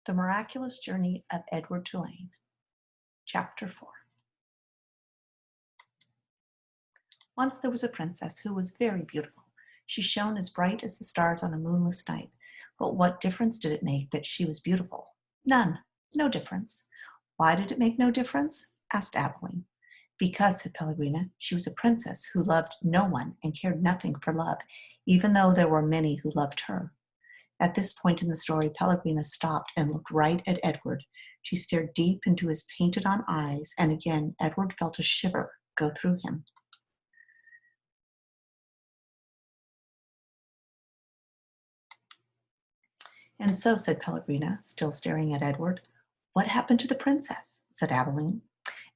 The Miraculous Journey of Edward Tulane, Chapter 4. Once there was a princess who was very beautiful. She shone as bright as the stars on a moonless night. But what difference did it make that she was beautiful? None. No difference. Why did it make no difference? Asked Abilene. Because, said Pellegrina, she was a princess who loved no one and cared nothing for love, even though there were many who loved her. At this point in the story, Pellegrina stopped and looked right at Edward. She stared deep into his painted-on eyes, and again Edward felt a shiver go through him. And so, said Pellegrina, still staring at Edward, what happened to the princess? Said Abilene.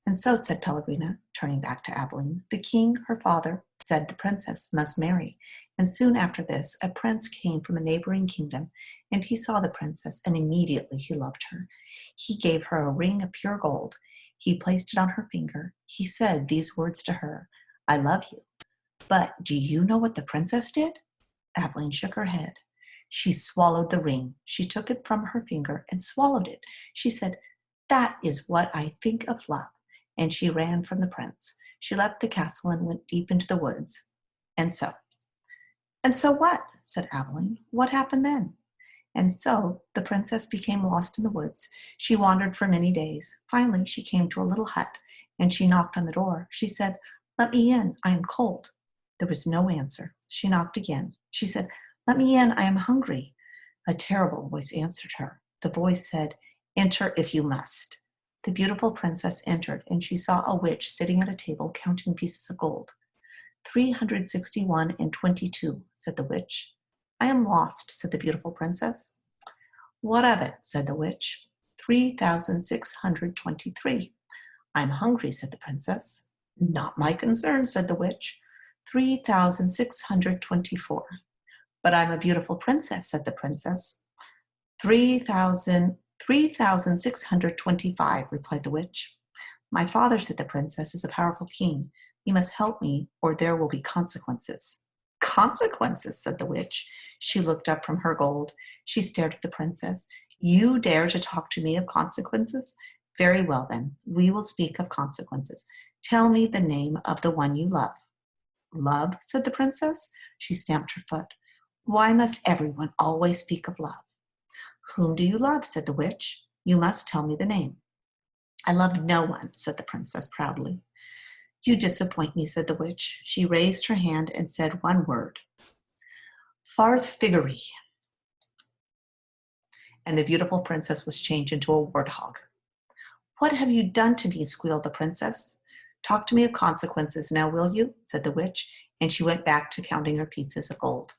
And so, said Pellegrina, turning back to Abilene, the king, her father, said the princess must marry. And soon after this, a prince came from a neighboring kingdom, and he saw the princess, and immediately he loved her. He gave her a ring of pure gold. He placed it on her finger. He said these words to her, I love you. But do you know what the princess did? Abilene shook her head. She swallowed the ring. She took it from her finger and swallowed it. She said, that is what I think of love. And she ran from the prince. She left the castle and went deep into the woods. And so what? Said Abilene. What happened then? And so the princess became lost in the woods. She wandered for many days. Finally, she came to a little hut, and she knocked on the door. She said, let me in, I am cold. There was no answer. She knocked again. She said, let me in, I am hungry. A terrible voice answered her. The voice said, enter if you must. The beautiful princess entered, and she saw a witch sitting at a table counting pieces of gold. 361 and 22, said the witch. I am lost, said the beautiful princess. What of it, said the witch. 3,623. I'm hungry, said the princess. Not my concern, said the witch. 3,624. But I'm a beautiful princess, said the princess. 3,625, replied the witch. My father, said the princess, is a powerful king. You must help me, or there will be consequences. Consequences, said the witch. She looked up from her gold. She stared at the princess. You dare to talk to me of consequences? Very well, then. We will speak of consequences. Tell me the name of the one you love. Love, said the princess. She stamped her foot. Why must everyone always speak of love? Whom do you love, said the witch. You must tell me the name. I love no one, said the princess proudly. You disappoint me, said the witch. She raised her hand and said one word. Farthiggery. And the beautiful princess was changed into a warthog. What have you done to me, squealed the princess. Talk to me of consequences now, will you, said the witch, and she went back to counting her pieces of gold.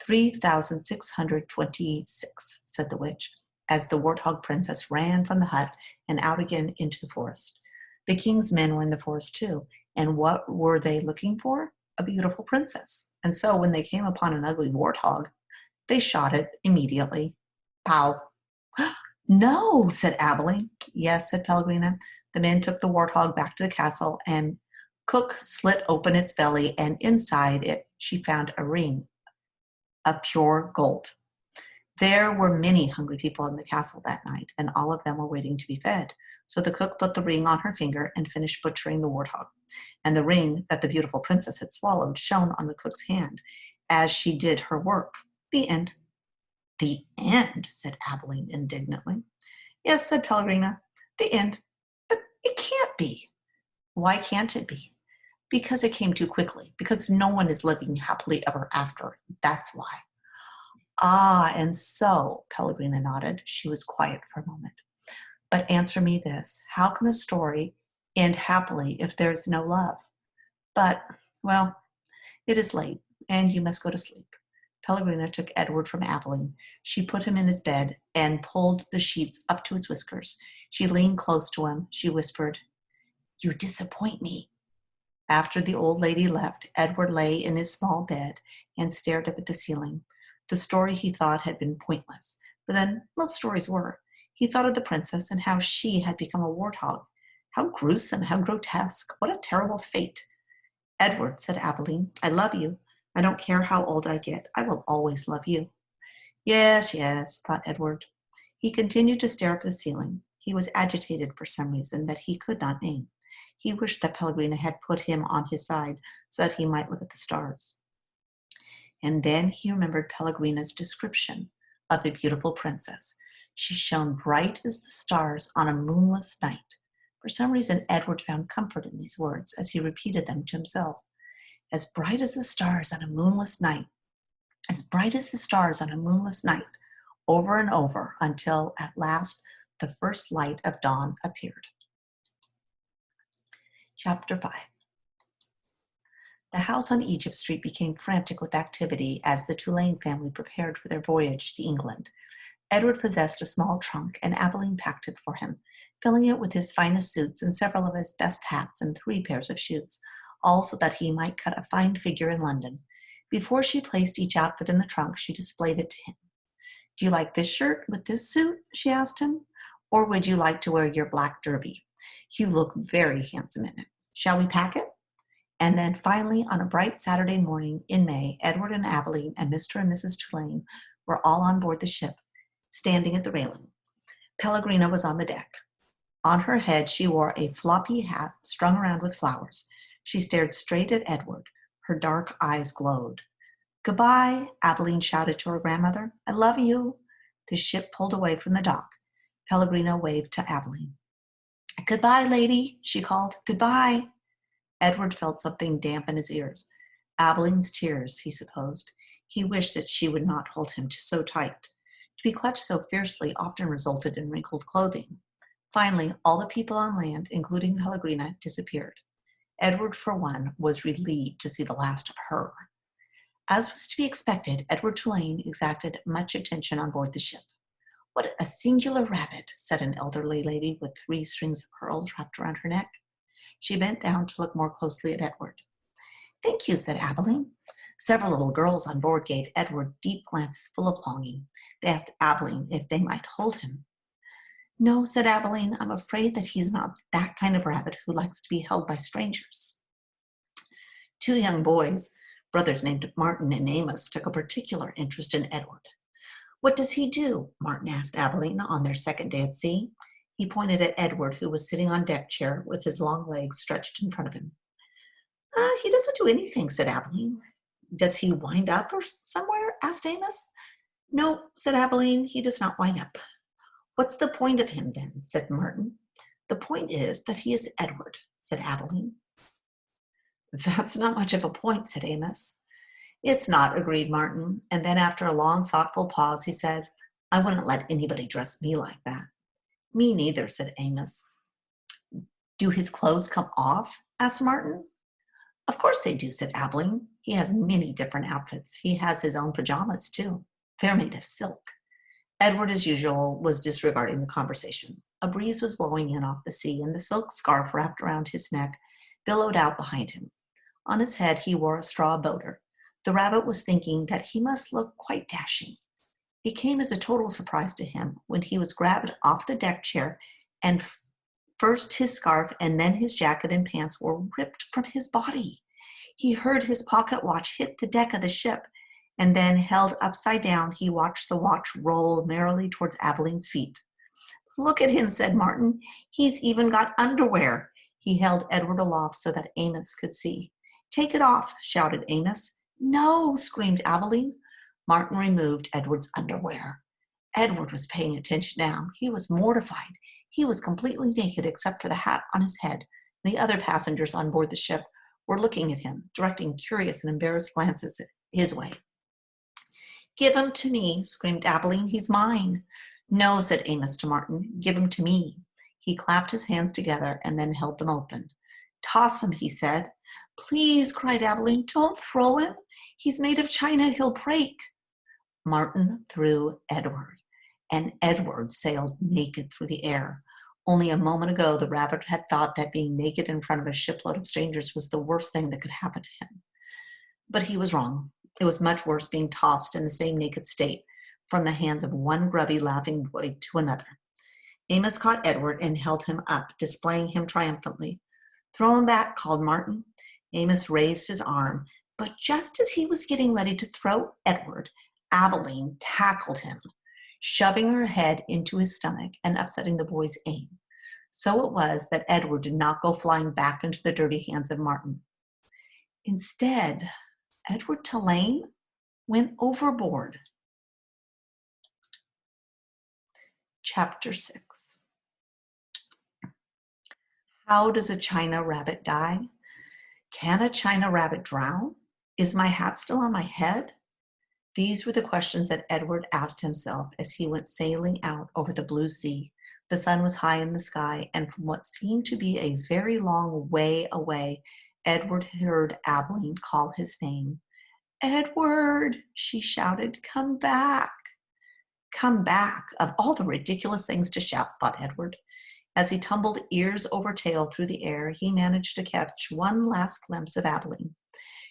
3,626, said the witch, as the warthog princess ran from the hut and out again into the forest. The king's men were in the forest too, and what were they looking for? A beautiful princess. And so when they came upon an ugly warthog, they shot it immediately. Pow. No, said Abilene. Yes, said Pellegrina. The men took the warthog back to the castle, and cook slit open its belly, and inside it she found a ring of pure gold. There were many hungry people in the castle that night, and all of them were waiting to be fed. So the cook put the ring on her finger and finished butchering the warthog. And the ring that the beautiful princess had swallowed shone on the cook's hand as she did her work. The end. The end, said Abilene indignantly. Yes, said Pellegrina, the end. But it can't be. Why can't it be? Because it came too quickly. Because no one is living happily ever after. That's why. Ah, and so, Pellegrina nodded. She was quiet for a moment. But answer me this. How can a story end happily if there's no love? But, well, it is late, and you must go to sleep. Pellegrina took Edward from Abilene. She put him in his bed and pulled the sheets up to his whiskers. She leaned close to him. She whispered, You disappoint me. After the old lady left, Edward lay in his small bed and stared up at the ceiling. The story he thought had been pointless, but then most stories were. He thought of the princess and how she had become a warthog. How gruesome, how grotesque, what a terrible fate. Edward, said Abilene, I love you. I don't care how old I get. I will always love you. Yes, yes, thought Edward. He continued to stare up at the ceiling. He was agitated for some reason that he could not name. He wished that Pellegrina had put him on his side so that he might look at the stars. And then he remembered Pellegrina's description of the beautiful princess. She shone bright as the stars on a moonless night. For some reason, Edward found comfort in these words as he repeated them to himself. As bright as the stars on a moonless night, as bright as the stars on a moonless night, over and over until at last the first light of dawn appeared. Chapter 5. The house on Egypt Street became frantic with activity as the Tulane family prepared for their voyage to England. Edward possessed a small trunk, and Abilene packed it for him, filling it with his finest suits and several of his best hats and 3 pairs of shoes, all so that he might cut a fine figure in London. Before she placed each outfit in the trunk, she displayed it to him. "Do you like this shirt with this suit?" she asked him. "Or would you like to wear your black derby? You look very handsome in it. Shall we pack it?" And then finally, on a bright Saturday morning in May, Edward and Abilene and Mr. and Mrs. Tulane were all on board the ship, standing at the railing. Pellegrina was on the deck. On her head, she wore a floppy hat strung around with flowers. She stared straight at Edward. Her dark eyes glowed. "Goodbye," Abilene shouted to her grandmother. "I love you." The ship pulled away from the dock. Pellegrina waved to Abilene. "Goodbye, lady," she called. "Goodbye." Edward felt something damp in his ears. Abilene's tears, he supposed. He wished that she would not hold him so tight. To be clutched so fiercely often resulted in wrinkled clothing. Finally, all the people on land, including Pellegrina, disappeared. Edward, for one, was relieved to see the last of her. As was to be expected, Edward Tulane exacted much attention on board the ship. "What a singular rabbit," said an elderly lady with 3 strings of pearls wrapped around her neck. She bent down to look more closely at Edward. "Thank you," said Abilene. Several little girls on board gave Edward deep glances full of longing. They asked Abilene if they might hold him. "No," said Abilene, "I'm afraid that he's not that kind of rabbit who likes to be held by strangers." 2 young boys, brothers named Martin and Amos, took a particular interest in Edward. "What does he do?" Martin asked Abilene on their second day at sea. He pointed at Edward, who was sitting on deck chair with his long legs stretched in front of him. He doesn't do anything," said Abilene. "Does he wind up or somewhere?" asked Amos. "No," said Abilene, "he does not wind up." "What's the point of him then?" said Martin. "The point is that he is Edward," said Abilene. "That's not much of a point," said Amos. "It's not," agreed Martin, and then after a long, thoughtful pause, he said, "I wouldn't let anybody dress me like that." "Me neither," said Amos. "Do his clothes come off?" asked Martin. "Of course they do," said Abilene. "He has many different outfits. He has his own pajamas, too. They're made of silk." Edward, as usual, was disregarding the conversation. A breeze was blowing in off the sea, and the silk scarf wrapped around his neck billowed out behind him. On his head he wore a straw boater. The rabbit was thinking that he must look quite dashing. It came as a total surprise to him when he was grabbed off the deck chair and first his scarf and then his jacket and pants were ripped from his body. He heard his pocket watch hit the deck of the ship, and then, held upside down, he watched the watch roll merrily towards Abilene's feet. "Look at him," said Martin. "He's even got underwear." He held Edward aloft so that Amos could see. "Take it off," shouted Amos. "No," screamed Abilene. Martin removed Edward's underwear. Edward was paying attention now. He was mortified. He was completely naked except for the hat on his head. The other passengers on board the ship were looking at him, directing curious and embarrassed glances his way. "Give him to me," screamed Abilene. "He's mine." "No," said Amos to Martin. "Give him to me." He clapped his hands together and then held them open. "Toss him," he said. "Please," cried Abilene. "Don't throw him. He's made of china. He'll break." Martin threw Edward, and Edward sailed naked through the air. Only a moment ago, the rabbit had thought that being naked in front of a shipload of strangers was the worst thing that could happen to him. But he was wrong. It was much worse being tossed in the same naked state from the hands of one grubby, laughing boy to another. Amos caught Edward and held him up, displaying him triumphantly. "Throw him back," called Martin. Amos raised his arm, but just as he was getting ready to throw Edward, Abilene tackled him. shoving her head into his stomach and upsetting the boy's aim. So it was that Edward did not go flying back into the dirty hands of Martin. Instead, Edward Tulane went overboard. Chapter 6. How does a China rabbit die? Can a China rabbit drown? Is my hat still on my head? These were the questions that Edward asked himself as he went sailing out over the blue sea. The sun was high in the sky, and from what seemed to be a very long way away, Edward heard Abilene call his name. "Edward," she shouted, "come back." Come back, of all the ridiculous things to shout, thought Edward. As he tumbled ears over tail through the air, he managed to catch one last glimpse of Abilene.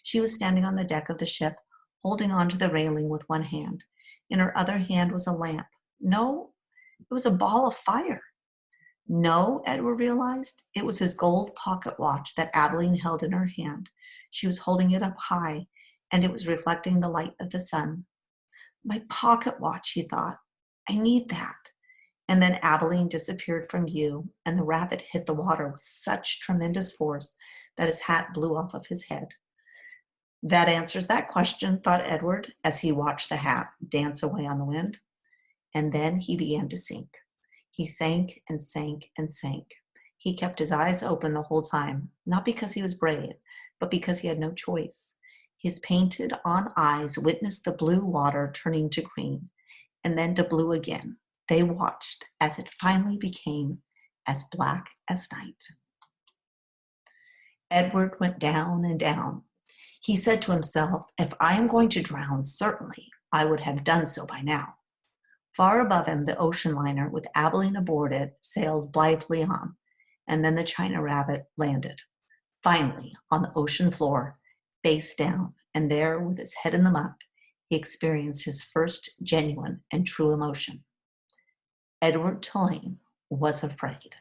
She was standing on the deck of the ship, holding onto the railing with one hand. In her other hand was a lamp. No, it was a ball of fire. No, Edward realized, it was his gold pocket watch that Abilene held in her hand. She was holding it up high, and it was reflecting the light of the sun. My pocket watch, he thought. I need that. And then Abilene disappeared from view, and the rabbit hit the water with such tremendous force that his hat blew off of his head. That answers that question, thought Edward, as he watched the hat dance away on the wind. And then he began to sink. He sank and sank and sank. He kept his eyes open the whole time, not because he was brave, but because he had no choice. His painted-on eyes witnessed the blue water turning to green, and then to blue again. They watched as it finally became as black as night. Edward went down and down. He said to himself, if I am going to drown, certainly I would have done so by now. Far above him, the ocean liner, with Abilene aboard it, sailed blithely on, and then the China rabbit landed. Finally, on the ocean floor, face down, and there, with his head in the muck, he experienced his first genuine and true emotion. Edward Tulane was afraid.